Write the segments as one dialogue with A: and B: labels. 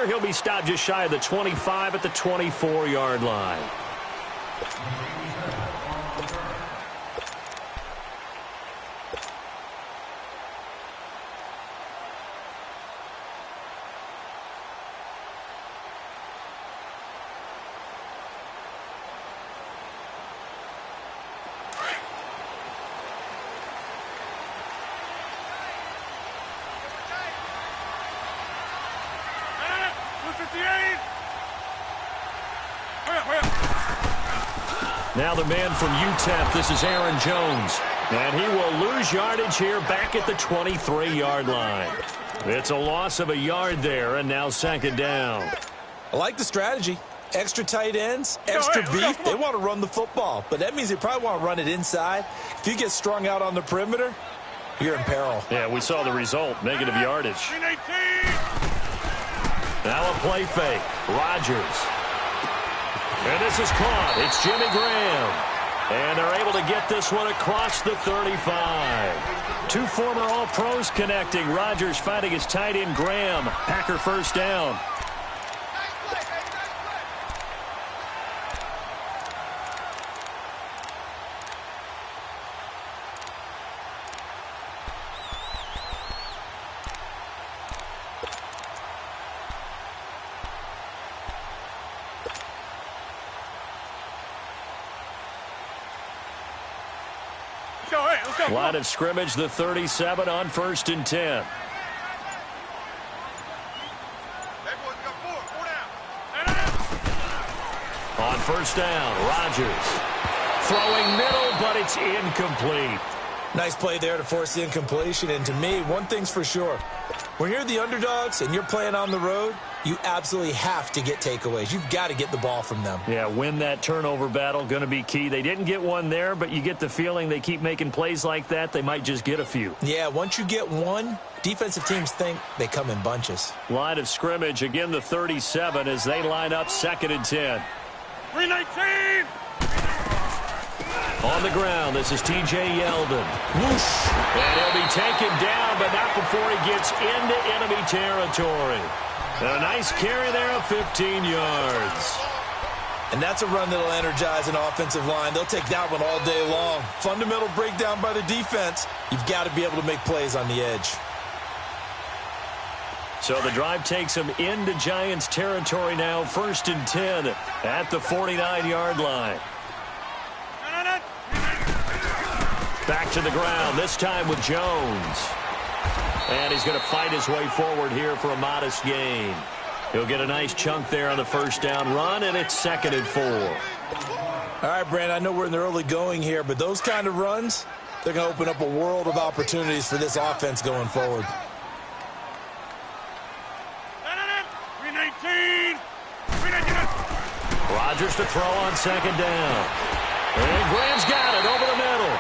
A: there. He'll be stopped just shy of the 25 at the 24-yard line. Now the man from UTEP, this is Aaron Jones. And he will lose yardage here back at the 23-yard line. It's a loss of a yard there, and now second down.
B: I like the strategy. Extra tight ends, extra beef. They want to run the football, but that means they probably want to run it inside. If you get strung out on the perimeter, you're in peril.
A: Yeah, we saw the result, negative yardage. Now a play fake. Rodgers. And this is caught. It's Jimmy Graham. And they're able to get this one across the 35. Two former All-Pros connecting. Rodgers fighting his tight end Graham. Packer first down. Line of scrimmage, the 37 on 1st and 10. On first down, Rodgers. Throwing middle, but it's incomplete.
B: Nice play there to force the incompletion. And to me, one thing's for sure. When you're the underdogs and you're playing on the road, you absolutely have to get takeaways. You've got to get the ball from them.
A: Yeah, win that turnover battle, going to be key. They didn't get one there, but you get the feeling they keep making plays like that, they might just get a few.
B: Yeah, once you get one, defensive teams think they come in bunches.
A: Line of scrimmage, again the 37 as they line up 2nd and 10.
C: 319!
A: On the ground, this is T.J. Yeldon. Whoosh! And he'll be taken down, but not before he gets into enemy territory. A nice carry there of 15 yards.
B: And that's a run that'll energize an offensive line. They'll take that one all day long. Fundamental breakdown by the defense. You've got to be able to make plays on the edge.
A: So the drive takes them into Giants territory now. 1st and 10 at the 49-yard line. Back to the ground, this time with Jones. And he's going to fight his way forward here for a modest gain. He'll get a nice chunk there on the first down run, and it's 2nd and 4.
B: All right, Brand, I know we're in the early going here, but those kind of runs, they're going to open up a world of opportunities for this offense going forward.
C: 319!
A: Rodgers to throw on 2nd down. And Graham's got it over the middle.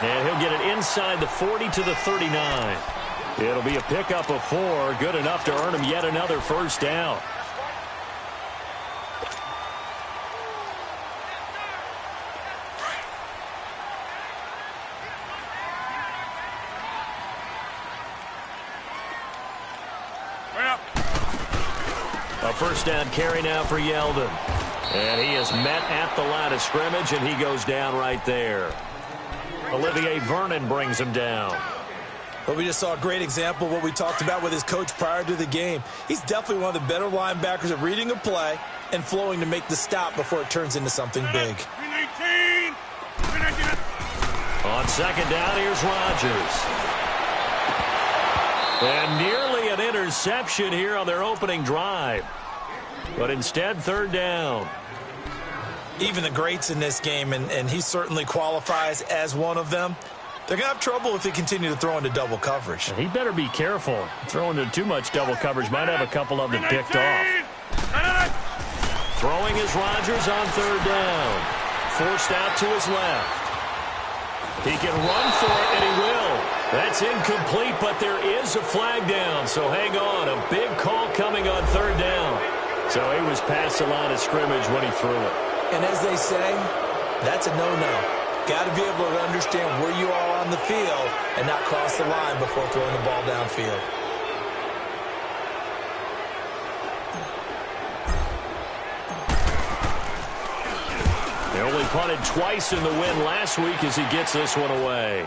A: And he'll get it inside the 40 to the 39. It'll be a pickup of 4, good enough to earn him yet another first down. A first down carry now for Yeldon. And he is met at the line of scrimmage, and he goes down right there. Olivier Vernon brings him down.
B: Well, we just saw a great example of what we talked about with his coach prior to the game. He's definitely one of the better linebackers at reading a play and flowing to make the stop before it turns into something big.
C: 319!
A: On 2nd down, here's Rodgers. And nearly an interception here on their opening drive. But instead, 3rd down.
B: Even the greats in this game, and he certainly qualifies as one of them, they're going to have trouble if they continue to throw into double coverage.
A: He better be careful. Throwing into too much double coverage might have a couple of them picked off. Throwing is Rodgers on 3rd down. Forced out to his left. He can run for it, and he will. That's incomplete, but there is a flag down, so hang on. A big call coming on 3rd down. So he was past the line of scrimmage when he threw it.
B: And as they say, that's a no-no. Got to be able to understand where you are on the field and not cross the line before throwing the ball downfield.
A: They only punted twice in the win last week as he gets this one away.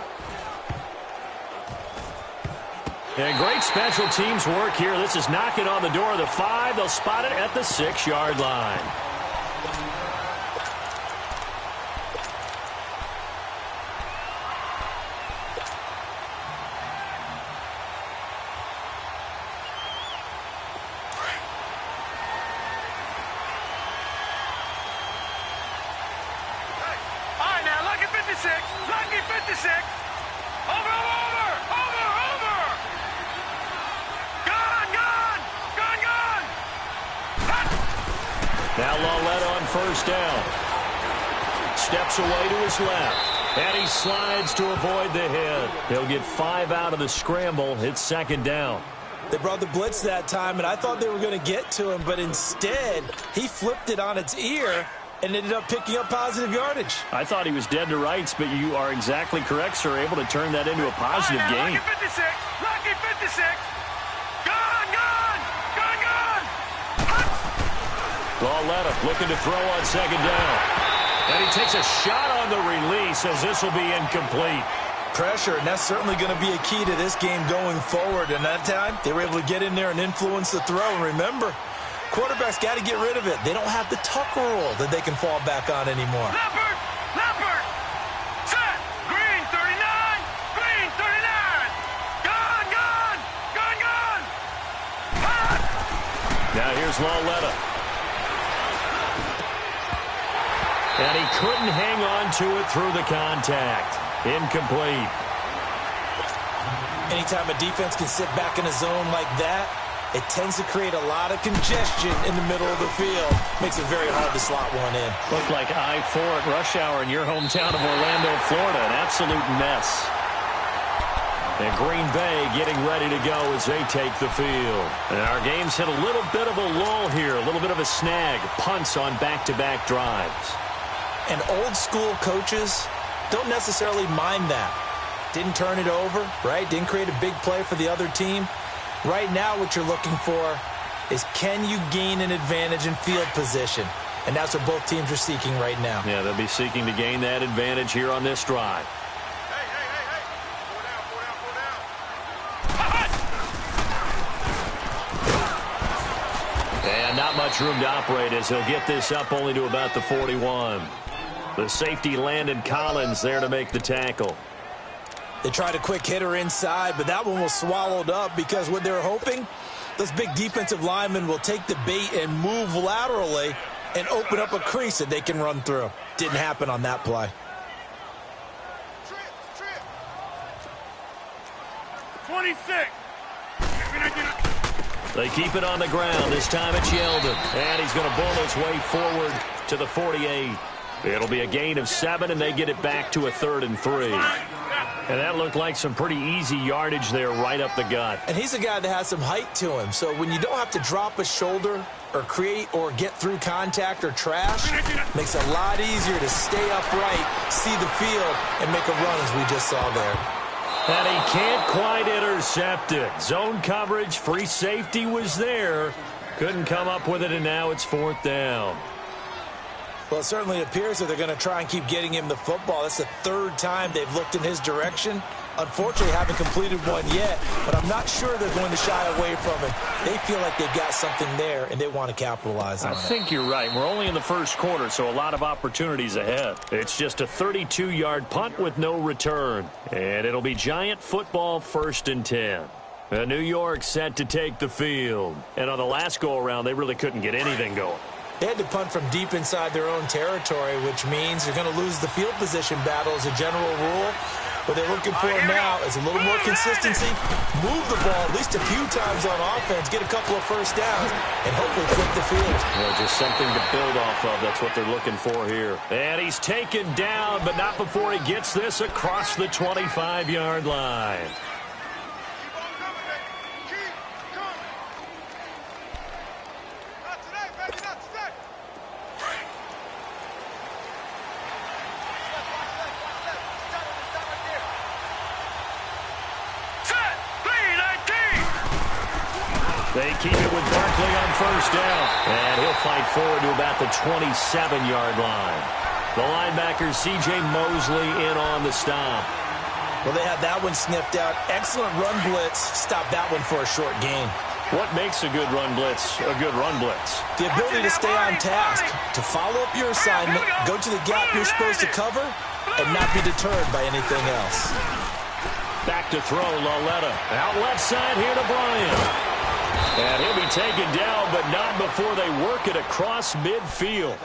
A: And great special teams work here. This is knocking on the door of the 5. They'll spot it at the 6-yard line.
C: Lucky 56. Over. Gone.
A: Now Lawletta on first down. Steps away to his left. And he slides to avoid the hit. He'll get 5 out of the scramble. It's second down.
B: They brought the blitz that time, and I thought they were going to get to him, but instead, he flipped it on its ear and ended up picking up positive yardage.
A: I thought he was dead to rights, but you are exactly correct, sir. Able to turn that into a positive gain.
C: Lucky 56. Gone.
A: Lawletta looking to throw on second down. And he takes a shot on the release as this will be incomplete.
B: Pressure, and that's certainly going to be a key to this game going forward. And that time, they were able to get in there and influence the throw. And remember, quarterbacks got to get rid of it. They don't have the Tucker rule that they can fall back on anymore.
C: Leopard. Set. Green 39. Gone. Hot.
A: Now here's Lawletta. And he couldn't hang on to it through the contact. Incomplete.
B: Anytime a defense can sit back in a zone like that, it tends to create a lot of congestion in the middle of the field. Makes it very hard to slot one in.
A: Looked like I-4 at rush hour in your hometown of Orlando, Florida. An absolute mess. And Green Bay getting ready to go as they take the field. And our game's hit a little bit of a lull here, a little bit of a snag. Punts on back-to-back drives.
B: And old-school coaches don't necessarily mind that. Didn't turn it over, right? Didn't create a big play for the other team. Right now what you're looking for is, can you gain an advantage in field position? And that's what both teams are seeking right now.
A: Yeah, they'll be seeking to gain that advantage here on this drive. And not much room to operate as he'll get this up only to about the 41. The safety Landon Collins there to make the tackle.
B: They tried a quick hitter inside, but that one was swallowed up because what they're hoping, those big defensive linemen will take the bait and move laterally and open up a crease that they can run through. Didn't happen on that play.
C: 26.
A: They keep it on the ground. This time it's Yeldon. And he's going to bull his way forward to the 48. It'll be a gain of 7, and they get it back to a 3rd and 3. And that looked like some pretty easy yardage there right up the gut.
B: And he's a guy that has some height to him. So when you don't have to drop a shoulder or create or get through contact or trash, makes it a lot easier to stay upright, see the field, and make a run as we just saw there.
A: And he can't quite intercept it. Zone coverage, free safety was there. Couldn't come up with it, and now it's 4th down.
B: Well, it certainly appears that they're going to try and keep getting him the football. That's the 3rd time they've looked in his direction. Unfortunately, haven't completed one yet, but I'm not sure they're going to shy away from it. They feel like they've got something there, and they want to capitalize on it.
A: I think you're right. We're only in the first quarter, so a lot of opportunities ahead. It's just a 32-yard punt with no return, and it'll be Giant football 1st and 10. New York set to take the field, and on the last go-around, they really couldn't get anything going.
B: They had to punt from deep inside their own territory, which means they're going to lose the field position battle as a general rule. What they're looking for now is a little more consistency, move the ball at least a few times on offense, get a couple of first downs, and hopefully flip the field.
A: Well, just something to build off of. That's what they're looking for here. And he's taken down, but not before he gets this across the 25-yard line. They keep it with Barkley on first down. And he'll fight forward to about the 27-yard line. The linebacker, C.J. Mosley, in on the stop.
B: Well, they had that one sniffed out. Excellent run blitz. Stop that one for a short gain.
A: What makes a good run blitz a good run blitz?
B: The ability to stay on task, to follow up your assignment, go to the gap you're supposed to cover, and not be deterred by anything else.
A: Back to throw, Laletta. Out left side here to Bryant. And he'll be taken down, but not before they work it across midfield.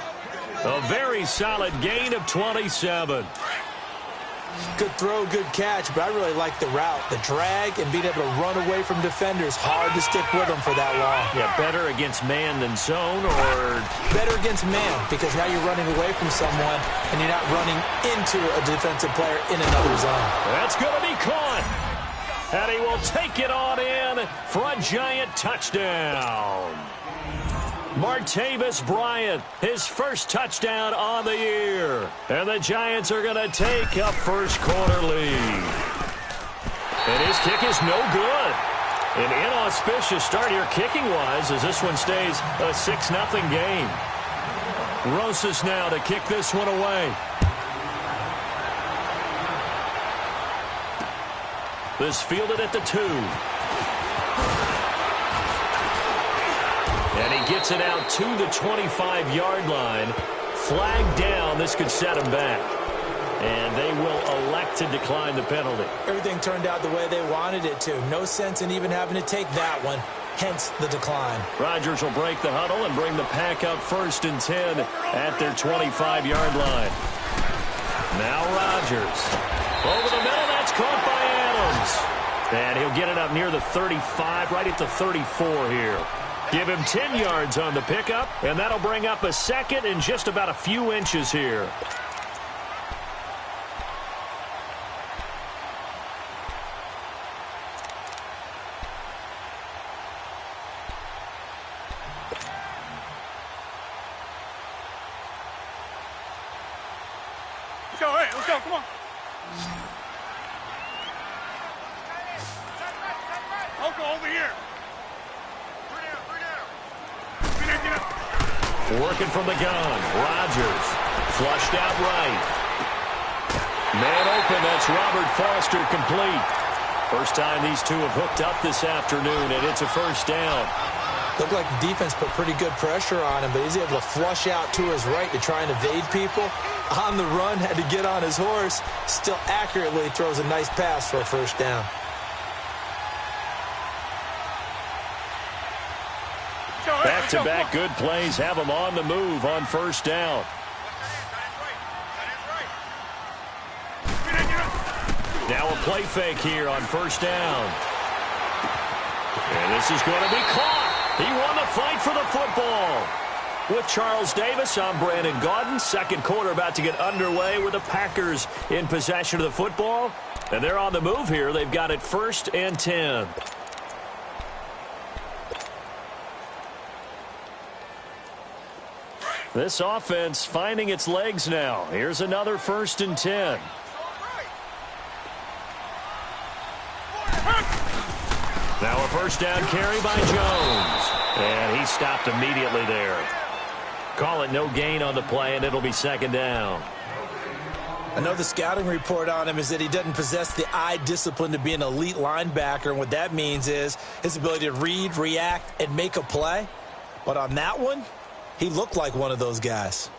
A: A very solid gain of 27.
B: Good throw, good catch, but I really like the route. The drag and being able to run away from defenders. Hard to stick with them for that long.
A: Yeah, better against man than zone, or?
B: Better against man, because now you're running away from someone and you're not running into a defensive player in another zone.
A: That's going to be caught. And he will take it on in for a giant touchdown. Martavis Bryant, his first touchdown on the year. And the Giants are going to take a first-quarter lead. And his kick is no good. An inauspicious start here kicking-wise as this one stays a 6-0 game. Rosas now to kick this one away. This fielded at the 2. And he gets it out to the 25-yard line. Flag down. This could set him back. And they will elect to decline the penalty.
B: Everything turned out the way they wanted it to. No sense in even having to take that one. Hence the decline.
A: Rodgers will break the huddle and bring the pack up 1st and 10 at their 25-yard line. Now Rodgers. Over the middle. That's caught by Adams. And he'll get it up near the 35, right at the 34 here. Give him 10 yards on the pickup, and that'll bring up a 2nd and just about a few inches here.
C: Let's go, come on. Oko, over here.
A: Working from the gun. Rodgers. Flushed out right. Man open. That's Robert Foster complete. First time these two have hooked up this afternoon, and it's a first down.
B: Looked like the defense put pretty good pressure on him, but he's able to flush out to his right to try and evade people. On the run, had to get on his horse. Still accurately throws a nice pass for a first down.
A: Back-to-back good plays have them on the move on first down. Now a play fake here on first down. And this is going to be caught. He won the fight for the football. With Charles Davis, I'm Brandon Gaudin. Second quarter about to get underway with the Packers in possession of the football. And they're on the move here. They've got it 1st and 10. This offense finding its legs now. Here's another 1st and 10. Now a first down carry by Jones. And he stopped immediately there. Call it no gain on the play, and it'll be 2nd down.
B: I know the scouting report on him is that he doesn't possess the eye discipline to be an elite linebacker. And what that means is his ability to read, react, and make a play. But on that one, he looked like one of those guys.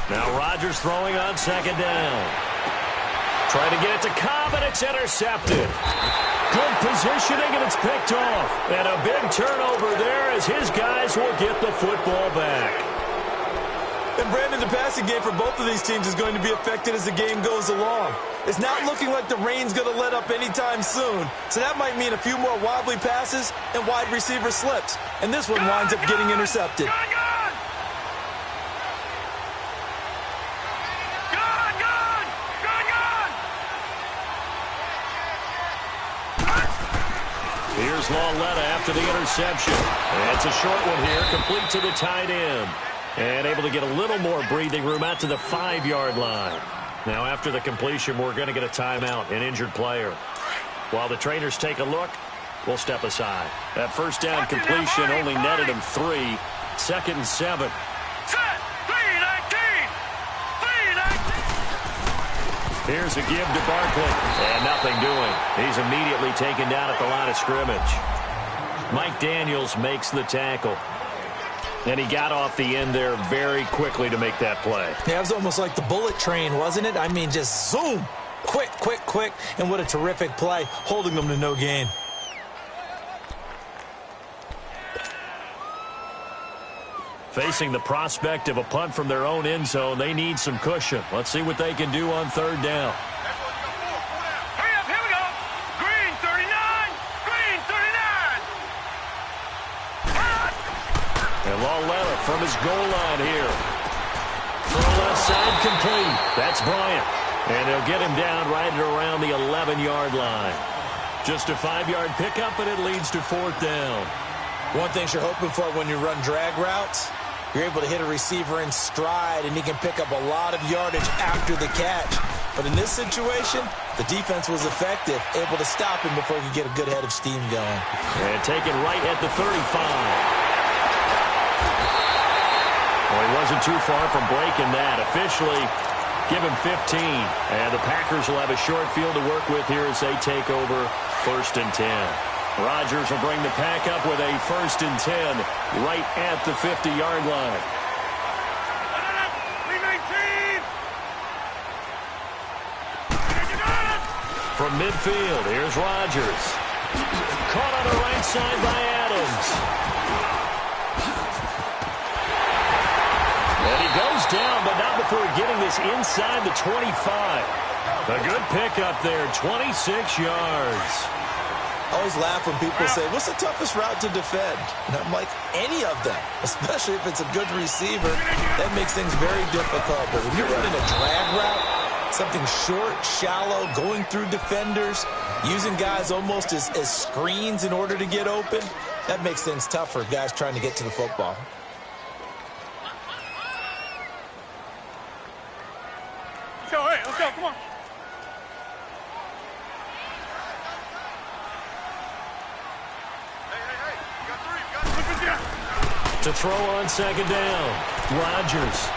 A: Now Rodgers throwing on 2nd down. Trying to get it to Cobb, and it's intercepted. Good positioning, and it's picked off. And a big turnover there as his guys will get the football back.
B: And Brandon, the passing game for both of these teams is going to be affected as the game goes along. It's not looking like the rain's going to let up anytime soon. So that might mean a few more wobbly passes and wide receiver slips. And this one winds up getting intercepted.
A: Here's Here's Lauletta after the interception. And it's a short one here, complete to the tight end. And able to get a little more breathing room out to the 5-yard line. Now after the completion, we're going to get a timeout, an injured player. While the trainers take a look, we'll step aside. That first down completion only netted him 3. 2nd and 7. Here's a give to Barkley. And nothing doing. He's immediately taken down at the line of scrimmage. Mike Daniels makes the tackle. And he got off the end there very quickly to make that play.
B: Yeah, it was almost like the bullet train, wasn't it? I mean, just zoom. Quick, quick, quick. And what a terrific play, holding them to no gain.
A: Facing the prospect of a punt from their own end zone, they need some cushion. Let's see what they can do on 3rd down.
C: Hurry up, here we go. Green 39. Green 39.
A: And Lauletta from his goal line here. From the left side, complete. That's Bryant. And they'll get him down right at around the 11-yard line. Just a 5-yard pickup, and it leads to 4th down.
B: One thing you're hoping for when you run drag routes, you're able to hit a receiver in stride, and he can pick up a lot of yardage after the catch. But in this situation, the defense was effective, able to stop him before he could get a good head of steam going.
A: And taken right at the 35. Well, he wasn't too far from breaking that. Officially, give him 15. And the Packers will have a short field to work with here as they take over 1st and 10. Rodgers will bring the pack up with a 1st and 10 right at the 50-yard line. From midfield, here's Rodgers. Caught on the right side by Adams. And he goes down, but not before getting this inside the 25. A good pickup there, 26 yards.
B: I always laugh when people say, what's the toughest route to defend? And I'm like, any of them, especially if it's a good receiver. That makes things very difficult. But when you're running a drag route, something short, shallow, going through defenders, using guys almost as screens in order to get open, that makes things tough for guys trying to get to the football.
C: Let's go, hey, let's go, come on.
A: To throw on 2nd down. Rodgers.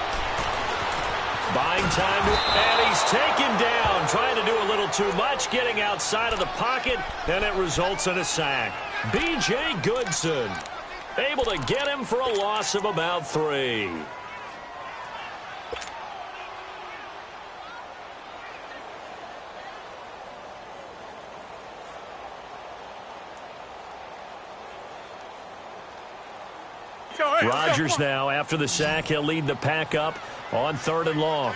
A: Buying time, and he's taken down. Trying to do a little too much, getting outside of the pocket, and it results in a sack. B.J. Goodson able to get him for a loss of about 3. Rodgers now, after the sack, he'll lead the pack up on 3rd and long.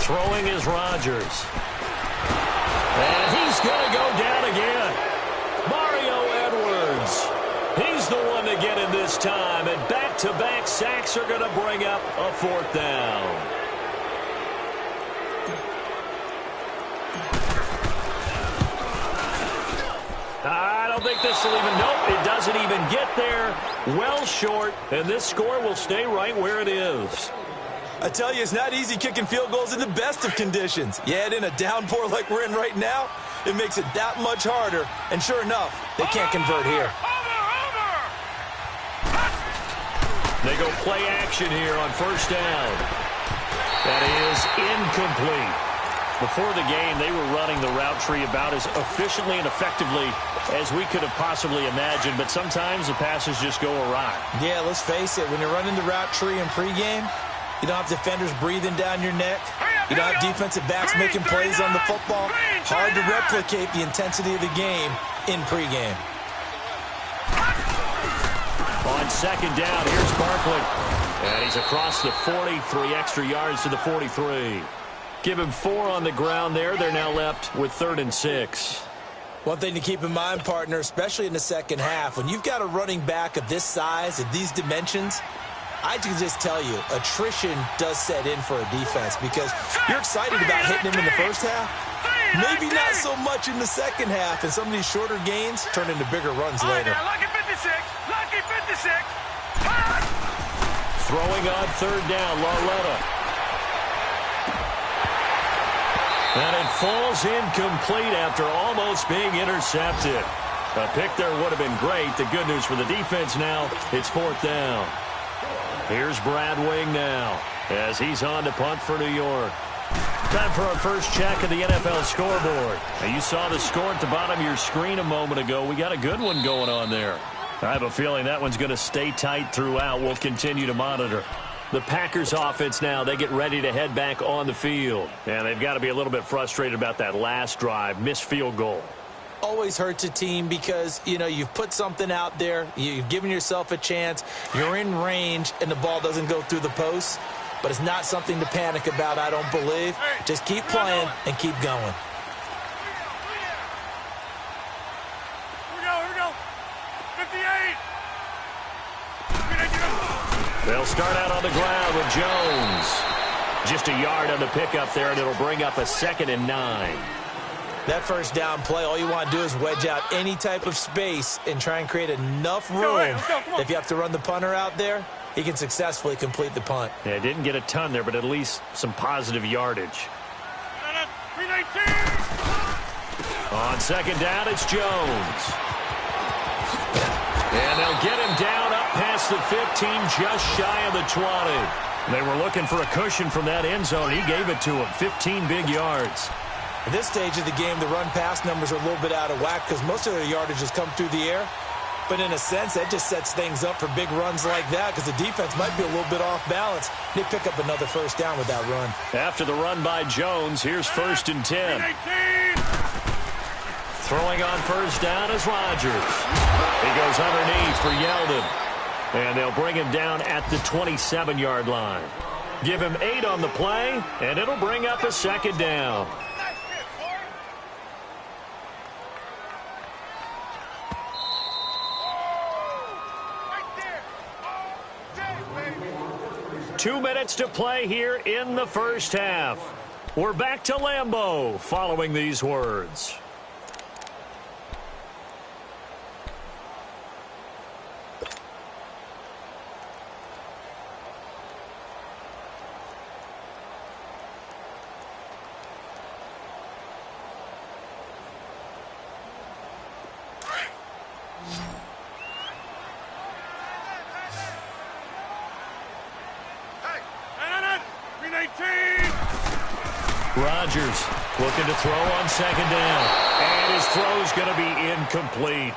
A: Throwing is Rodgers. And he's going to go down again. Mario Edwards. He's the one to get him this time. And back-to-back sacks are going to bring up a 4th down. I don't think this will even, nope, it doesn't even get there. Well short, and this score will stay right where it is.
B: I tell you, it's not easy kicking field goals in the best of conditions. Yet in a downpour like we're in right now, it makes it that much harder. And sure enough, they can't convert here.
A: They go play action here on 1st down. That is incomplete. Before the game, they were running the route tree about as efficiently and effectively as we could have possibly imagined, but sometimes the passes just go awry.
B: Yeah, let's face it, when you're running the route tree in pregame, you don't have defenders breathing down your neck. You don't have defensive backs making plays on the football. Hard to replicate the intensity of the game in pregame.
A: On 2nd down, here's Barkley. And he's across the 40, 3 extra yards to the 43. Give him 4 on the ground there. They're now left with 3rd and 6.
B: One thing to keep in mind, partner, especially in the second half, when you've got a running back of this size, of these dimensions, I can just tell you, attrition does set in for a defense because you're excited about hitting him in the first half, Maybe not so much in the second half, and some of these shorter gains turn into bigger runs later.
C: Now, lucky 56. Lucky 56.
A: Throwing on third down, Larletta. And it falls incomplete after almost being intercepted. A pick there would have been great. The good news for the defense now, it's fourth down. Here's Brad Wing now as he's on to punt for New York. Time for our first check of the NFL scoreboard. Now, you saw the score at the bottom of your screen a moment ago. We got a good one going on there. I have a feeling that one's going to stay tight throughout. We'll continue to monitor. The Packers offense now, they get ready to head back on the field. And they've got to be a little bit frustrated about that last drive, missed field goal.
B: Always hurts a team because, you know, you've put something out there, you've given yourself a chance, you're in range, and the ball doesn't go through the post. But it's not something to panic about, I don't believe. Just keep playing and keep going.
C: Here we go. 58.
A: They'll start out on the ground with Jones. Just a yard on the pickup there, and it'll bring up a 2nd and 9.
B: That first down play, all you want to do is wedge out any type of space and try and create enough room. If you have to run the punter out there, he can successfully complete the punt.
A: Yeah, didn't get a ton there, but at least some positive yardage.
C: 319.
A: On second down, it's Jones. And they'll get him down up past the 15, just shy of the 20. They were looking for a cushion from that end zone. He gave it to him, 15 big yards.
B: At this stage of the game, the run-pass numbers are a little bit out of whack because most of their yardage has come through the air. But in a sense, that just sets things up for big runs like that because the defense might be a little bit off balance. They pick up another first down with that run.
A: After the run by Jones, here's 1st and 10. Throwing on first down is Rodgers. He goes underneath for Yeldon. And they'll bring him down at the 27-yard line. Give him 8 on the play, and it'll bring up a 2nd down. Two minutes to play here in the first half. We're back to Lambeau following these words. Rodgers looking to throw on second down. And his throw's going to be incomplete.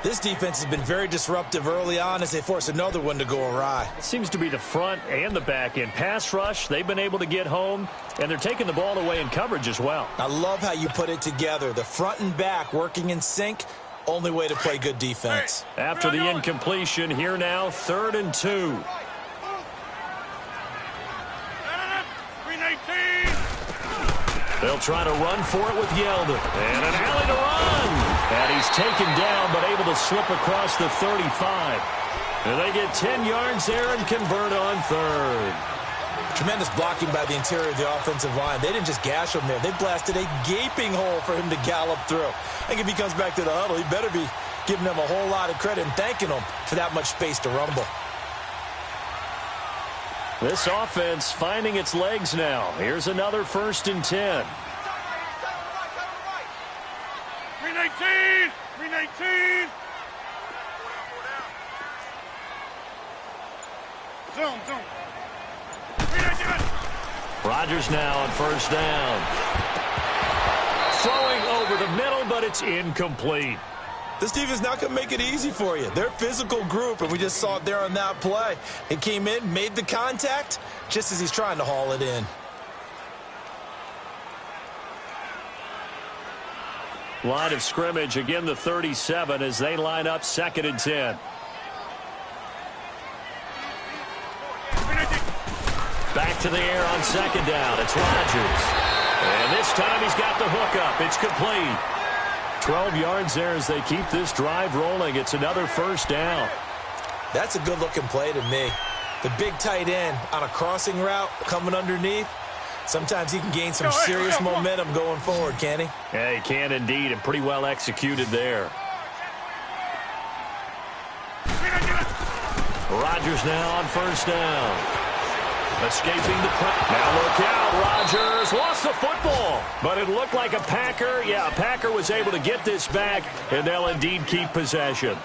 B: This defense has been very disruptive early on as they force another one to go awry.
A: It seems to be the front and the back end. Pass rush, they've been able to get home, and they're taking the ball away in coverage as well.
B: I love how you put it together. The front and back working in sync, only way to play good defense.
A: After the incompletion, here now, 3rd and 2. They'll try to run for it with Yeldon. And an alley to run. And he's taken down, but able to slip across the 35. And they get 10 yards there and convert on 3rd.
B: Tremendous blocking by the interior of the offensive line. They didn't just gash him there. They blasted a gaping hole for him to gallop through. I think if he comes back to the huddle, he better be giving them a whole lot of credit and thanking them for that much space to rumble.
A: This offense finding its legs now. Here's another 1st and 10.
C: 319. 319. Zoom. 319.
A: Rodgers now on first down. Throwing over the middle, but it's incomplete.
B: This defense not going to make it easy for you. They're a physical group, and we just saw it there on that play. It came in, made the contact, just as he's trying to haul it in.
A: Line of scrimmage, again the 37 as they line up 2nd and 10. Back to the air on second down. It's Rodgers. And this time he's got the hook up. It's complete. 12 yards there as they keep this drive rolling. It's another first down.
B: That's a good-looking play to me. The big tight end on a crossing route coming underneath. Sometimes he can gain some serious momentum going forward, can he?
A: Yeah, he can indeed, and pretty well executed there. Rodgers now on first down. Escaping the pressure. Now look out, Rodgers lost the football. But it looked like a Packer. Yeah, a Packer was able to get this back, and they'll indeed keep possession.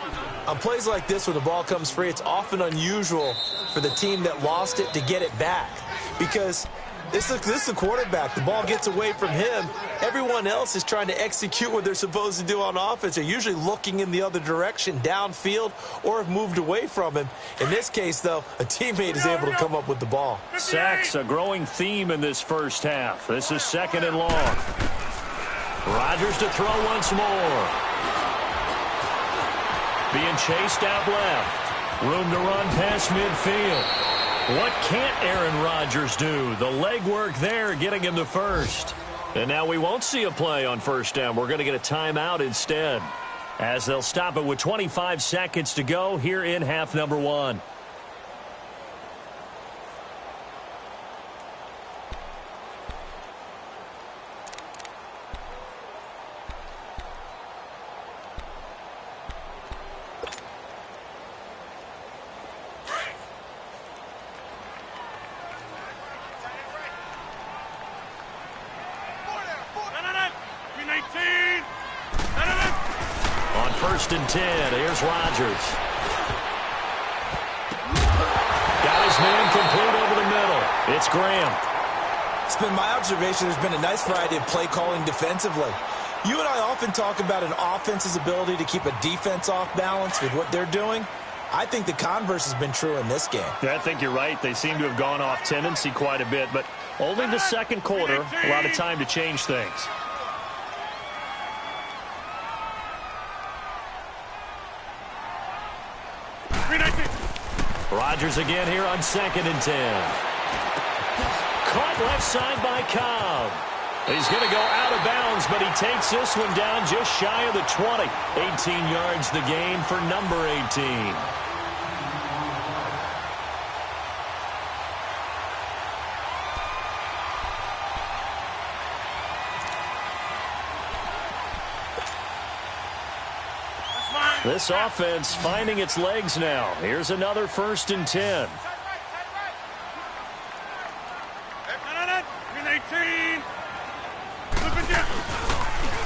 B: On plays like this where the ball comes free, it's often unusual for the team that lost it to get it back. Because this is the quarterback. The ball gets away from him. Everyone else is trying to execute what they're supposed to do on offense. They're usually looking in the other direction, downfield, or have moved away from him. In this case, though, a teammate is able to come up with the ball.
A: Sacks, a growing theme in this first half. This is 2nd and long. Rodgers to throw once more. Being chased out left. Room to run past midfield. What can't Aaron Rodgers do? The legwork there getting him the first. And now we won't see a play on first down. We're going to get a timeout instead, as they'll stop it with 25 seconds to go here in half number 1. First and 10. Here's Rodgers. Got his man complete over the middle. It's Graham.
B: It's been my observation there's been a nice variety of play calling defensively. You and I often talk about an offense's ability to keep a defense off balance with what they're doing. I think the converse has been true in this game.
A: Yeah, I think you're right. They seem to have gone off tendency quite a bit, but only the second quarter, a lot of time to change things. Rodgers again here on 2nd and 10. Caught left side by Cobb. He's going to go out of bounds, but he takes this one down just shy of the 20. 18 yards the gain for number 18. This offense finding its legs now. Here's another 1st and 10.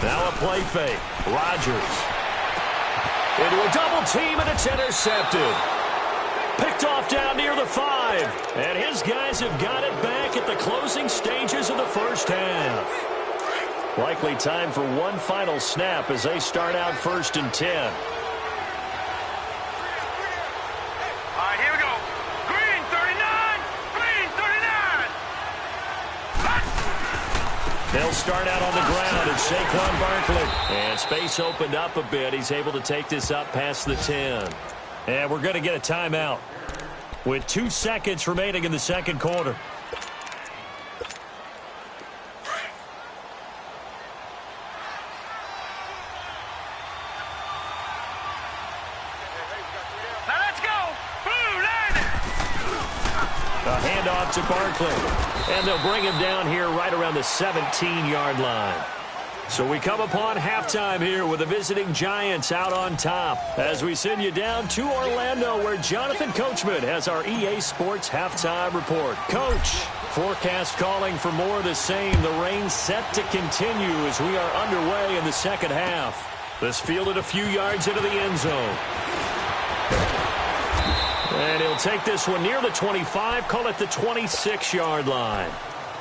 A: Now a play fake. Rodgers. Into a double team, and it's intercepted. Picked off down near the 5. And his guys have got it back at the closing stages of the first half. Likely time for one final snap as they start out 1st and 10. They'll start out on the ground, and Saquon Barkley. And space opened up a bit. He's able to take this up past the 10. And we're going to get a timeout with 2 seconds remaining in the second quarter. A handoff to Barkley. And they'll bring him down here right around the 17-yard line. So we come upon halftime here with the visiting Giants out on top as we send you down to Orlando, where Jonathan Coachman has our EA Sports halftime report. Coach, forecast calling for more of the same. The rain set to continue as we are underway in the second half. This fielded a few yards into the end zone. And he'll take this one near the 25, call it the 26-yard line.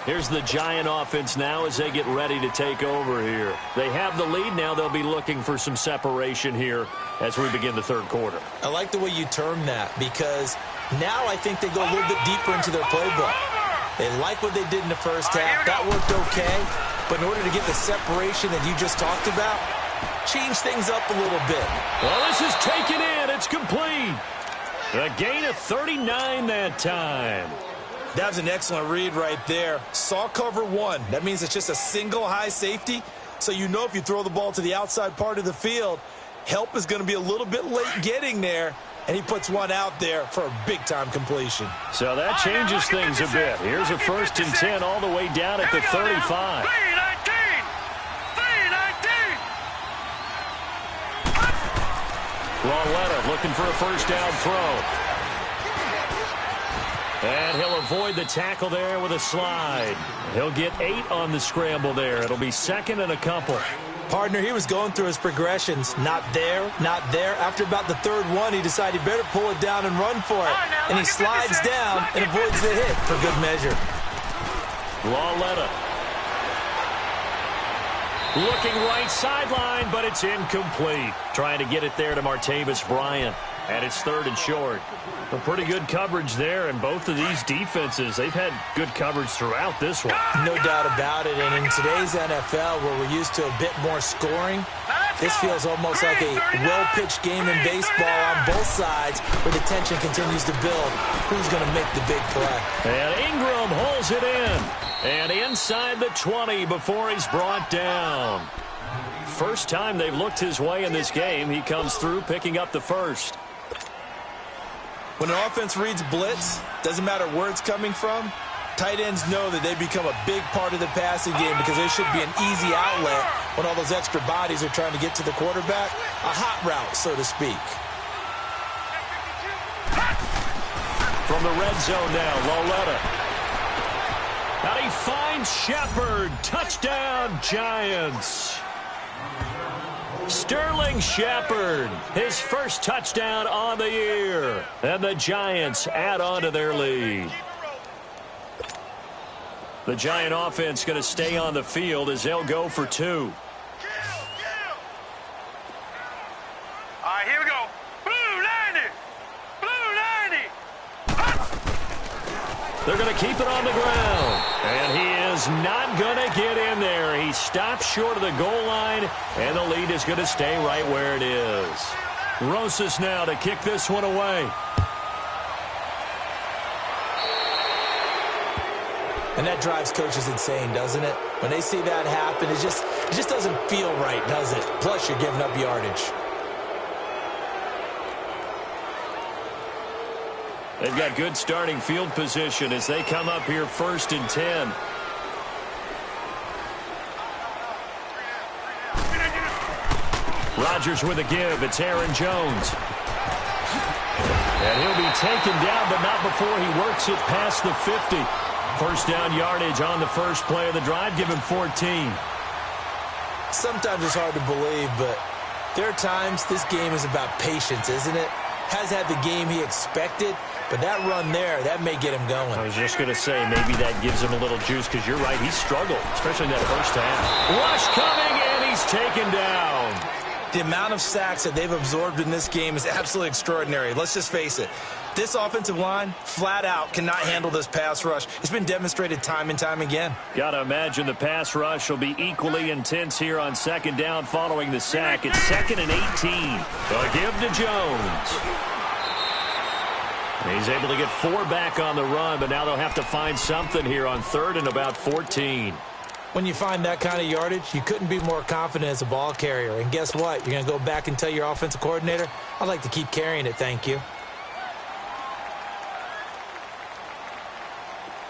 A: Here's the Giant offense now as they get ready to take over here. They have the lead. Now they'll be looking for some separation here as we begin the third quarter.
B: I like the way you term that, because now I think they go a little bit deeper into their playbook. They like what they did in the first half. That worked okay. But in order to get the separation that you just talked about, change things up a little bit.
A: Well, this is taken in. It's complete. A gain of 39 that time.
B: That was an excellent read right there. Saw cover one. That means it's just a single high safety. So you know if you throw the ball to the outside part of the field, help is going to be a little bit late getting there. and he puts one out there for a big-time completion.
A: So that changes things a bit. Here's a 1st and 10 all the way down at the 35.
C: 3-19.
A: Lauletta looking for a first down throw. And he'll avoid the tackle there with a slide. He'll get 8 on the scramble there. It'll be 2nd and a couple.
B: Partner, he was going through his progressions. Not there, not there. After about the 3rd one, he decided he better pull it down and run for it. And he slides down and avoids the hit for good measure.
A: Lauletta. Looking right sideline, but it's incomplete. Trying to get it there to Martavis Bryant. And it's 3rd and short. A pretty good coverage there, and both of these defenses, they've had good coverage throughout this one.
B: No doubt about it, and in today's NFL, where we're used to a bit more scoring, this feels almost like a well-pitched game in baseball on both sides, where the tension continues to build. Who's going to make the big play?
A: And Ingram holds it in. And inside the 20 before he's brought down. First time they've looked his way in this game. He comes through picking up the first.
B: When an offense reads blitz, doesn't matter where it's coming from, tight ends know that they become a big part of the passing game because they should be an easy outlet when all those extra bodies are trying to get to the quarterback. A hot route, so to speak.
A: From the red zone now, Lauletta. And he finds Shepard. Touchdown, Giants. Sterling Shepard, his first touchdown on the year. And the Giants add on to their lead. The Giant offense going to stay on the field as they'll go for 2.
C: All right, here we go. Blue 90. Blue 90.
A: They're going to keep it on the ground. And he is not going to get in there. He stops short of the goal line, and the lead is going to stay right where it is. Rosas now to kick this one away.
B: And that drives coaches insane, doesn't it? When they see that happen, it just doesn't feel right, does it? Plus, you're giving up yardage.
A: They've got good starting field position as they come up here 1st and 10. Rodgers with a give. It's Aaron Jones. And he'll be taken down, but not before he works it past the 50. First down yardage on the first play of the drive. Give him 14.
B: Sometimes it's hard to believe, but there are times this game is about patience, isn't it? Has had the game he expected, but that run there, that may get him going.
A: I was just going to say, maybe that gives him a little juice, because you're right, he struggled, especially in that first half. Rush coming, and he's taken down.
B: The amount of sacks that they've absorbed in this game is absolutely extraordinary. Let's just face it. This offensive line, flat out, cannot handle this pass rush. It's been demonstrated time and time again.
A: Got to imagine the pass rush will be equally intense here on 2nd down following the sack. It's 2nd and 18. A give to Jones. He's able to get 4 back on the run, but now they'll have to find something here on 3rd and about 14.
B: When you find that kind of yardage, you couldn't be more confident as a ball carrier. And guess what? You're going to go back and tell your offensive coordinator, I'd like to keep carrying it, thank you.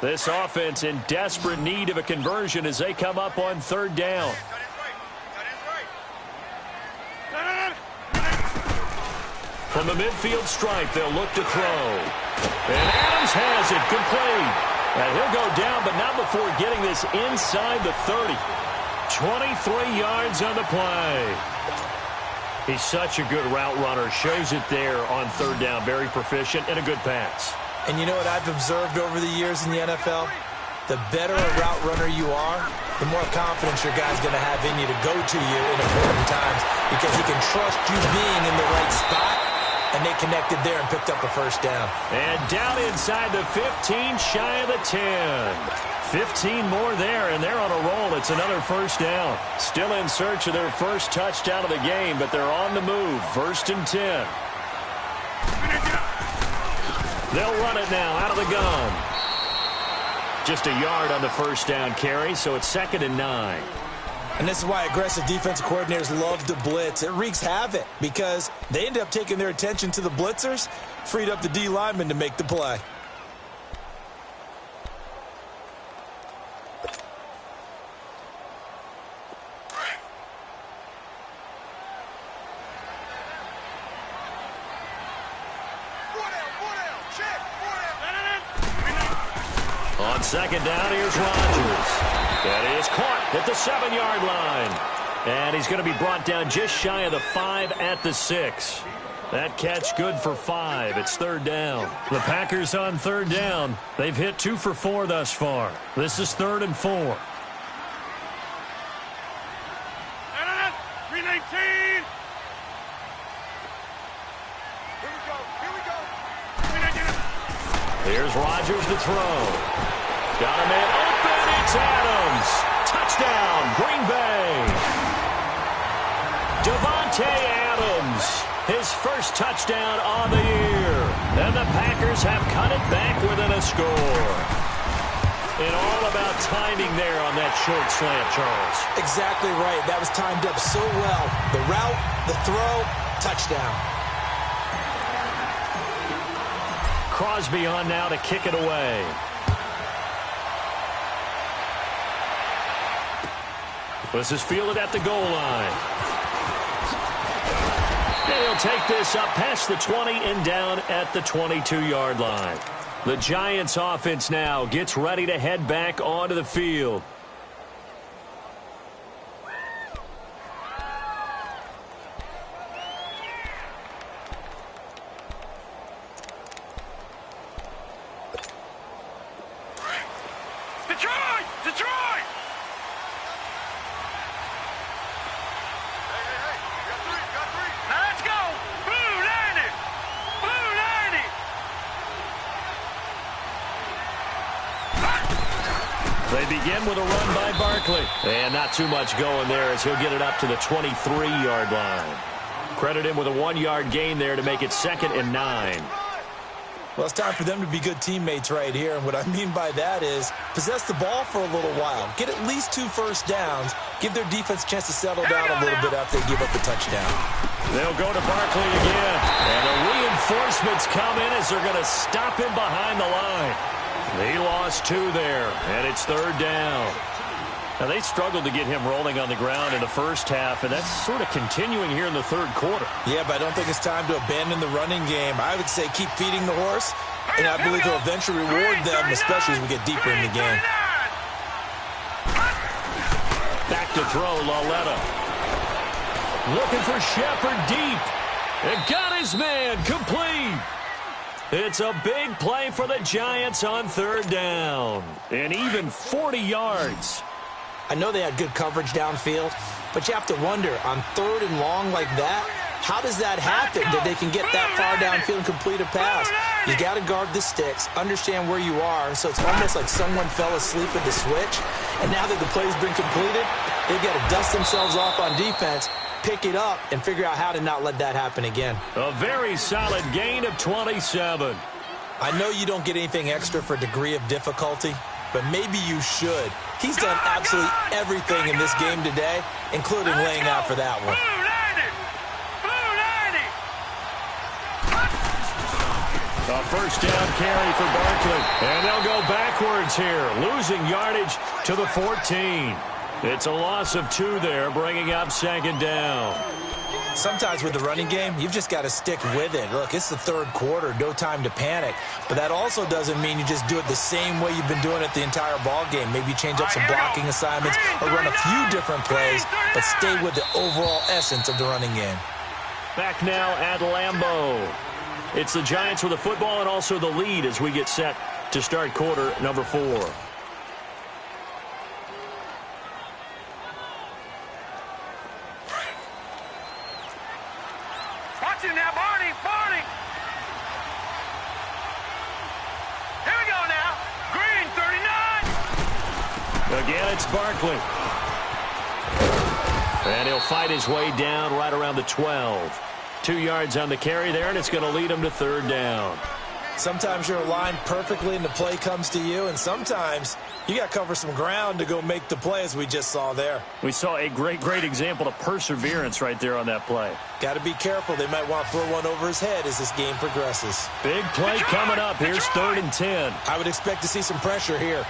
A: This offense in desperate need of a conversion as they come up on 3rd down. From the midfield stripe, they'll look to throw. And Adams has it complete. And he'll go down, but not before getting this inside the 30. 23 yards on the play. He's such a good route runner. Shows it there on 3rd down. Very proficient and a good pass.
B: And you know what I've observed over the years in the NFL? The better a route runner you are, the more confidence your guy's going to have in you to go to you in important times because he can trust you being in the right spot, and they connected there and picked up a first down.
A: And down inside the 15, shy of the 10. 15 more there, and they're on a roll. It's another first down. Still in search of their first touchdown of the game, but they're on the move. 1st and 10. They'll run it now out of the gun. Just a yard on the first down carry, so it's 2nd and 9.
B: And this is why aggressive defensive coordinators love to blitz. It wreaks havoc because they end up taking their attention to the blitzers, freed up the D lineman to make the play.
A: On second down, here's Rodgers. That is caught at the 7-yard line. And he's going to be brought down just shy of the 5 at the 6. That catch good for 5. It's third down. The Packers on third down. They've hit 2 for 4 thus far. This is 3rd and 4.
C: 319. Here we go.
A: Here's Rodgers to throw. Got a man open. It's Adams. Touchdown, Green Bay. Devontae Adams, his first touchdown on the year. And the Packers have cut it back within a score. And all about timing there on that short slant, Charles.
B: Exactly right. That was timed up so well. The route, the throw, touchdown.
A: Crosby on now to kick it away. This is fielded at the goal line. And he'll take this up past the 20 and down at the 22-yard line. The Giants offense now gets ready to head back onto the field.
C: Detroit! Got three. Now let's go. Blue 90. Blue 90.
A: They begin with a run by Barkley. And not too much going there as he'll get it up to the 23-yard line. Credit him with a 1-yard gain there to make it 2nd and 9.
B: Well, it's time for them to be good teammates right here. And what I mean by that is possess the ball for a little while. Get at least 2 first downs. Give their defense a chance to settle down a little bit after they give up the touchdown.
A: They'll go to Barkley again. And the reinforcements come in as they're going to stop him behind the line. He lost 2 there, and it's 3rd down. Now, they struggled to get him rolling on the ground in the first half, and that's sort of continuing here in the 3rd quarter.
B: Yeah, but I don't think it's time to abandon the running game. I would say keep feeding the horse, and I believe he'll eventually reward them, especially as we get deeper in the game.
A: Back to throw, Lauletta. Looking for Shepard deep. And got his man complete. It's a big play for the Giants on 3rd down. And even 40 yards.
B: I know they had good coverage downfield, but you have to wonder, on 3rd and long like that, how does that happen that they can get that far downfield and complete a pass? You got to guard the sticks, understand where you are, so it's almost like someone fell asleep at the switch, and now that the play's been completed, they've got to dust themselves off on defense, pick it up, and figure out how to not let that happen again.
A: A very solid gain of 27.
B: I know you don't get anything extra for degree of difficulty, but maybe you should. He's done absolutely everything in this game today, including laying out for that one.
A: A first down carry for Barkley. And they'll go backwards here, losing yardage to the 14. It's a loss of 2 there, bringing up 2nd down.
B: Sometimes with the running game, you've just got to stick with it. Look, it's the 3rd quarter, no time to panic. But that also doesn't mean you just do it the same way you've been doing it the entire ball game. Maybe change up some blocking assignments or run a few different plays, but stay with the overall essence of the running game.
A: Back now at Lambeau. It's the Giants with the football and also the lead as we get set to start quarter number 4.
C: Watch it now, Barney. Here we go now. Green, 39.
A: Again, it's Barkley. And he'll fight his way down right around the 12. 2 yards on the carry there, and it's going to lead him to 3rd down.
B: Sometimes you're aligned perfectly and the play comes to you, and sometimes you got to cover some ground to go make the play, as we just saw there.
A: We saw a great example of perseverance right there on that play.
B: Got to be careful. They might want to throw one over his head as this game progresses.
A: Big play coming up. Here's 3rd and 10.
B: I would expect to see some pressure here.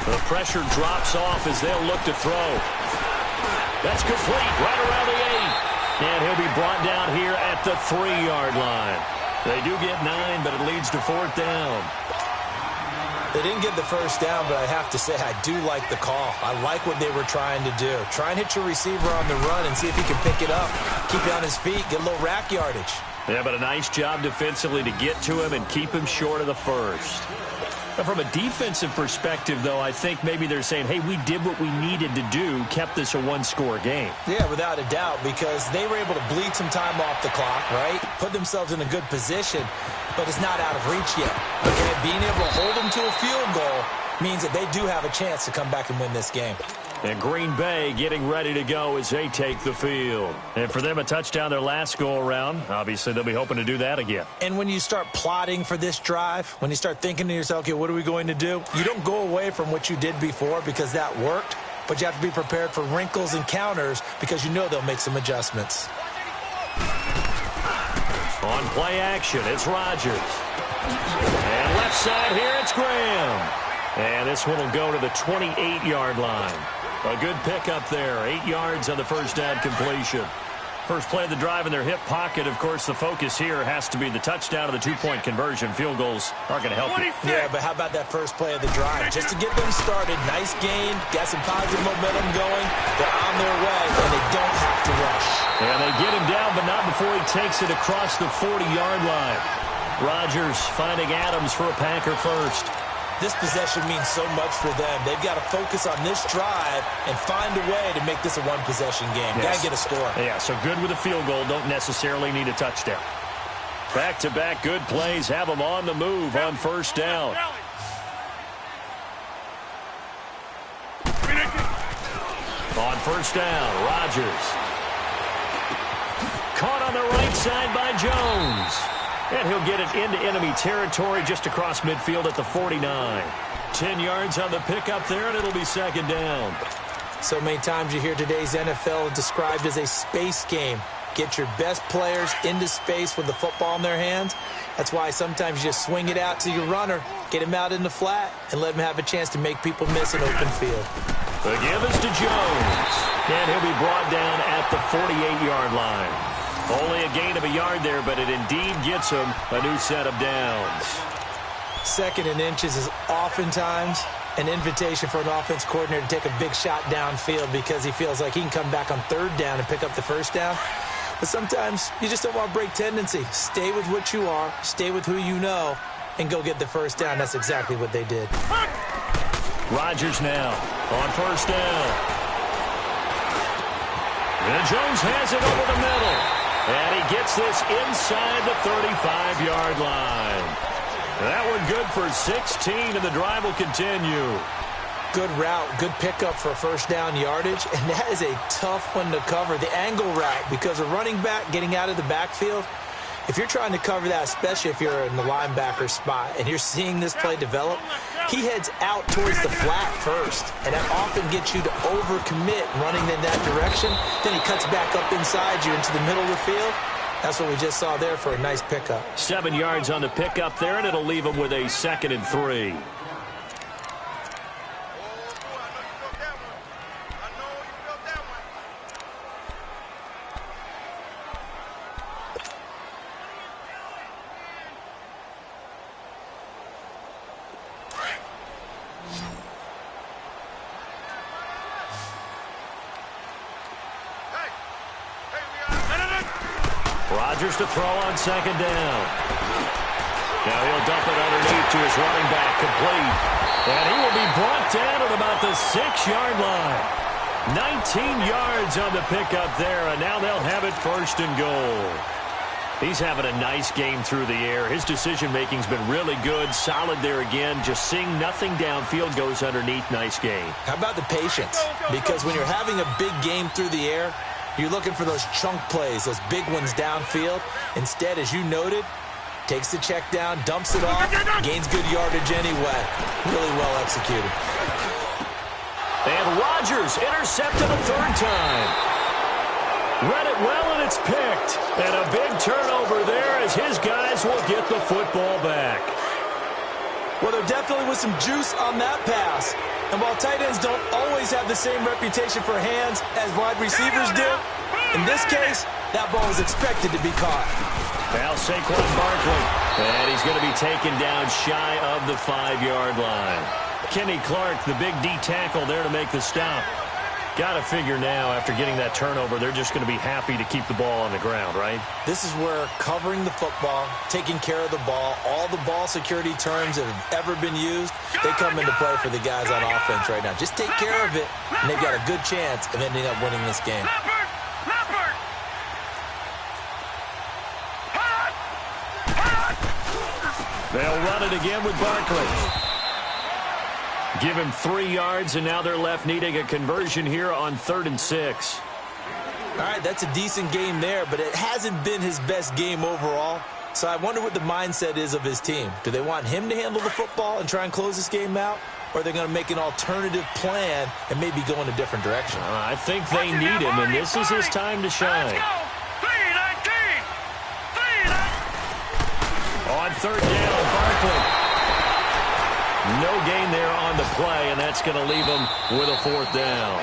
A: The pressure drops off as they'll look to throw. That's complete right around the 8. And he'll be brought down here at the 3-yard line. They do get 9, but it leads to 4th down.
B: They didn't get the first down, but I have to say I do like the call. I like what they were trying to do. Try and hit your receiver on the run and see if he can pick it up. Keep it on his feet, get a little rack yardage.
A: Yeah, but a nice job defensively to get to him and keep him short of the first. Now, from a defensive perspective, though, I think maybe they're saying, hey, we did what we needed to do, kept this a one-score game.
B: Yeah, without a doubt, because they were able to bleed some time off the clock, right? Put themselves in a good position, but it's not out of reach yet. Okay, being able to hold them to a field goal means that they do have a chance to come back and win this game.
A: And Green Bay getting ready to go as they take the field. And for them, a touchdown their last go-around. Obviously, they'll be hoping to do that again.
B: And when you start plotting for this drive, when you start thinking to yourself, okay, what are we going to do? You don't go away from what you did before because that worked, but you have to be prepared for wrinkles and counters because you know they'll make some adjustments.
A: On play action, it's Rodgers. And left side here, it's Graham. And this one will go to the 28-yard line. A good pickup there. 8 yards on the first down completion. First play of the drive in their hip pocket. Of course, the focus here has to be the touchdown of the two-point conversion. Field goals aren't going to help you.
B: Yeah, but how about that first play of the drive? Just to get them started. Nice gain. Got some positive momentum going. They're on their way, and they don't have to rush.
A: And they get him down, but not before he takes it across the 40-yard line. Rodgers finding Adams for a Packer first.
B: This possession means so much for them. They've got to focus on this drive and find a way to make this a one-possession game.
A: Yes.
B: Got to get a score.
A: Yeah, so good with a field goal. Don't necessarily need a touchdown. Back-to-back good plays have them on the move on first down. On first down, Rodgers. Caught on the right side by Jones. And he'll get it into enemy territory just across midfield at the 49. 10 yards on the pickup there, and it'll be second down.
B: So many times you hear today's NFL described as a space game. Get your best players into space with the football in their hands. That's why sometimes you just swing it out to your runner, get him out in the flat, and let him have a chance to make people miss an open field.
A: The give is to Jones. And he'll be brought down at the 48-yard line. Only a gain of a yard there, but it indeed gets him a new set of downs.
B: 2nd and inches is oftentimes an invitation for an offense coordinator to take a big shot downfield because he feels like he can come back on 3rd down and pick up the first down. But sometimes you just don't want to break tendency. Stay with what you are, stay with who you know, and go get the first down. That's exactly what they did.
A: Rodgers now on first down. And Jones has it over the middle. And he gets this inside the 35-yard line. That one good for 16, and the drive will continue.
B: Good route, good pickup for first down yardage, and that is a tough one to cover. The angle route, because a running back getting out of the backfield, if you're trying to cover that, especially if you're in the linebacker spot and you're seeing this play develop, he heads out towards the flat first, and that often gets you to overcommit running in that direction. Then he cuts back up inside you into the middle of the field. That's what we just saw there for a nice pickup.
A: 7 yards on the pickup there, and it'll leave him with a 2nd and 3. Rodgers to throw on 2nd down. Now he'll dump it underneath to his running back, complete. And he will be brought down at about the 6-yard line. 19 yards on the pickup there, and now they'll have it 1st and goal. He's having a nice game through the air. His decision-making's been really good, solid there again. Just seeing nothing downfield, goes underneath. Nice game.
B: How about the patience? Because when you're having a big game through the air, You're looking for those chunk plays, those big ones downfield. Instead, as you noted, takes the check down, dumps it off, gains good yardage anyway. Really well executed.
A: And Rodgers intercepted a third time. Read it well, and it's picked. And a big turnover there as his guys will get the football back.
B: Well, there definitely was some juice on that pass. And while tight ends don't always have the same reputation for hands as wide receivers do, in this case, that ball was expected to be caught.
A: Now Saquon Barkley, and he's going to be taken down shy of the 5-yard line. Kenny Clark, the big D tackle there to make the stop. Got to figure now, after getting that turnover, they're just going to be happy to keep the ball on the ground, right?
B: This is where covering the football, taking care of the ball, all the ball security terms that have ever been used, they come into play for the guys on offense right now. Just take care of it, and they've got a good chance of ending up winning this game.
A: They'll run it again with Barkley. Give him 3 yards, and now they're left needing a conversion here on 3rd and 6.
B: All right, that's a decent game there, but it hasn't been his best game overall. So I wonder what the mindset is of his team. Do they want him to handle the football and try and close this game out? Or are they going to make an alternative plan and maybe go in a different direction?
A: I think they need him, and this is his time to shine. On 3rd down, Barkley. No gain there on the play, and that's going to leave them with a 4th down.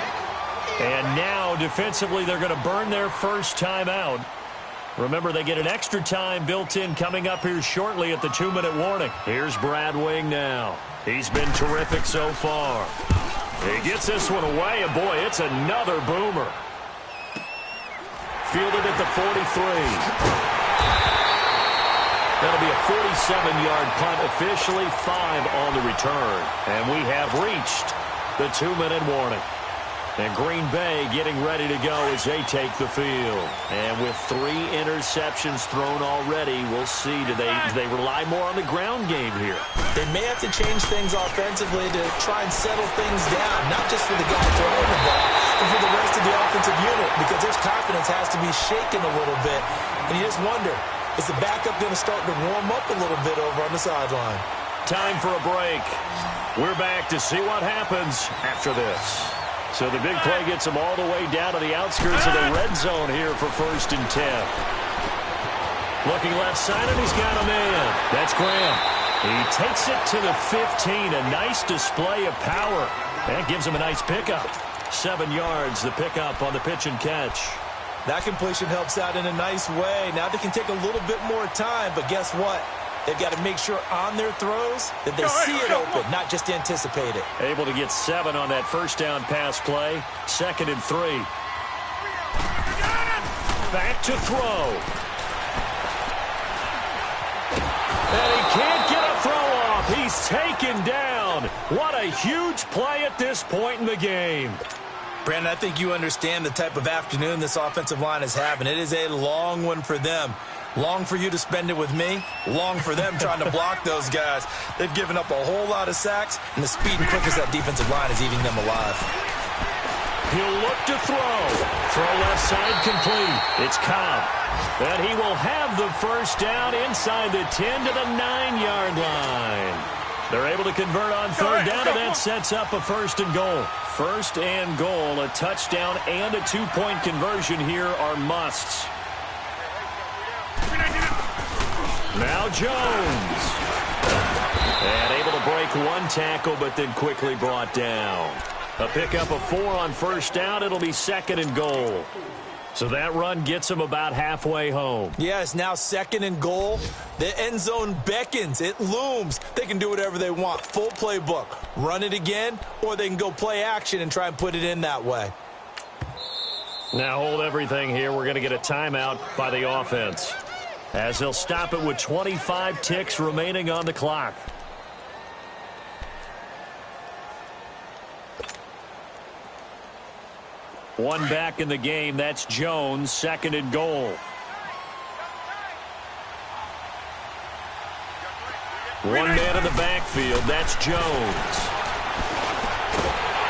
A: And now, defensively, they're going to burn their first timeout. Remember, they get an extra time built in coming up here shortly at the 2-minute warning. Here's Brad Wing now. He's been terrific so far. He gets this one away, and boy, it's another boomer. Fielded at the 43. That'll be a 47-yard punt, officially 5 on the return. And we have reached the 2-minute warning. And Green Bay getting ready to go as they take the field. And with 3 interceptions thrown already, we'll see. Do they rely more on the ground game here?
B: They may have to change things offensively to try and settle things down, not just for the guy throwing the ball, but for the rest of the offensive unit, because their confidence has to be shaken a little bit. And you just wonder, is the backup going to start to warm up a little bit over on the sideline?
A: Time for a break. We're back to see what happens after this. So the big play gets him all the way down to the outskirts of the red zone here for 1st and 10. Looking left side, and he's got a man. That's Graham. He takes it to the 15. A nice display of power. That gives him a nice pickup. 7 yards, the pickup on the pitch and catch.
B: That completion helps out in a nice way. Now they can take a little bit more time, but guess what? They've got to make sure on their throws that they see it open, not just anticipate it.
A: Able to get 7 on that first down pass play. 2nd and 3. Back to throw. And he can't get a throw off. He's taken down. What a huge play at this point in the game.
B: Brandon, I think you understand the type of afternoon this offensive line is having. It is a long one for them. Long for you to spend it with me. Long for them trying to block those guys. They've given up a whole lot of sacks, and the speed and quickness of that defensive line is eating them alive.
A: He'll look to throw. Throw left side complete. It's Cobb. And he will have the first down inside the 10 to the 9-yard line. They're able to convert on 3rd down, and that sets up a 1st and goal. 1st and goal, a touchdown and a 2-point conversion here are musts. Now Jones. And able to break 1 tackle, but then quickly brought down. A pickup of 4 on 1st down. It'll be 2nd and goal. So that run gets them about halfway home.
B: Yeah, it's now 2nd and goal. The end zone beckons. It looms. They can do whatever they want. Full playbook. Run it again, or they can go play action and try and put it in that way.
A: Now hold everything here. We're going to get a timeout by the offense, as they'll stop it with 25 ticks remaining on the clock. One back in the game. That's Jones. 2nd and goal. One man in the backfield. That's Jones.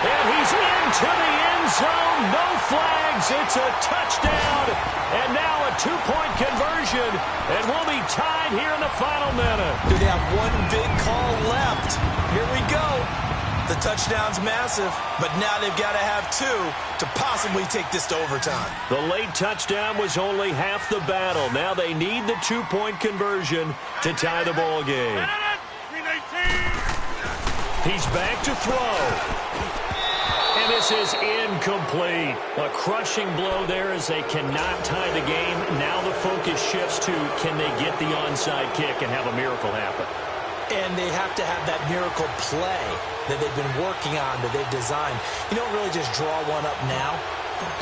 A: And he's in into the end zone. No flags. It's a touchdown. And now a two-point conversion. And we'll be tied here in the final minute.
B: Do they have one big call left? Here we go. The touchdown's massive, but now they've got to have two to possibly take this to overtime.
A: The late touchdown was only half the battle. Now they need the two-point conversion to tie the ball game. He's back to throw. And this is incomplete. A crushing blow there as they cannot tie the game. Now the focus shifts to can they get the onside kick and have a miracle happen.
B: And they have to have that miracle play that they've been working on, that they've designed. You don't really just draw one up now.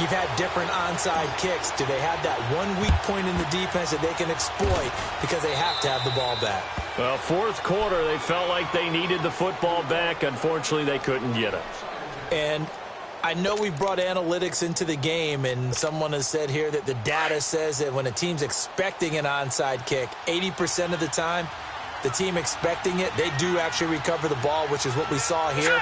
B: You've had different onside kicks. Do they have that one weak point in the defense that they can exploit because they have to have the ball back?
A: Well, fourth quarter, they felt like they needed the football back. Unfortunately, they couldn't get it.
B: And I know we brought analytics into the game, and someone has said here that the data says that when a team's expecting an onside kick, 80% of the time, the team expecting it, they do actually recover the ball, which is what we saw here.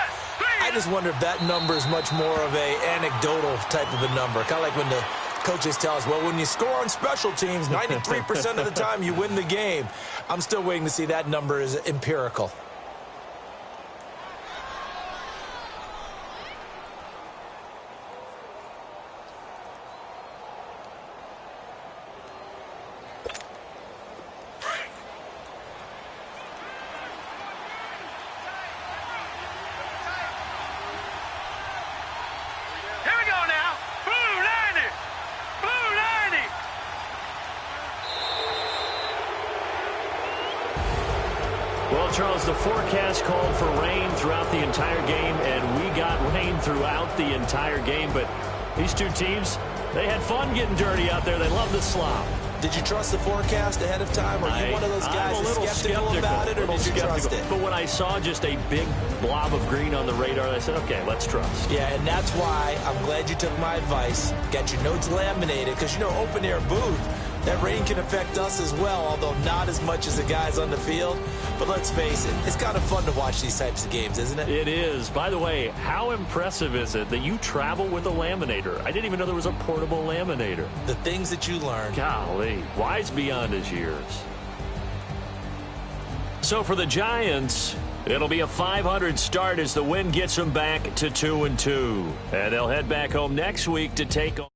B: I just wonder if that number is much more of a anecdotal type of a number. Kind of like when the coaches tell us, well, when you score on special teams, 93% of the time you win the game. I'm still waiting to see that number is empirical.
A: Well, Charles, the forecast called for rain throughout the entire game, and we got rain throughout the entire game. But these two teams, they had fun getting dirty out there. They love the slop.
B: Did you trust the forecast ahead of time? Are you one of those guys that's skeptical about it, or did you trust it?
A: But when I saw just a big blob of green on the radar, I said, okay, let's trust.
B: Yeah, and that's why I'm glad you took my advice. Got your notes laminated, because, you know, open-air booth, that rain can affect us as well, although not as much as the guys on the field. But let's face it, it's kind of fun to watch these types of games, isn't it?
A: It is. By the way, how impressive is it that you travel with a laminator? I didn't even know there was a portable laminator.
B: The things that you learn.
A: Golly, wise beyond his years. So for the Giants, it'll be a .500 start as the win gets them back to 2-2. And they'll head back home next week to take on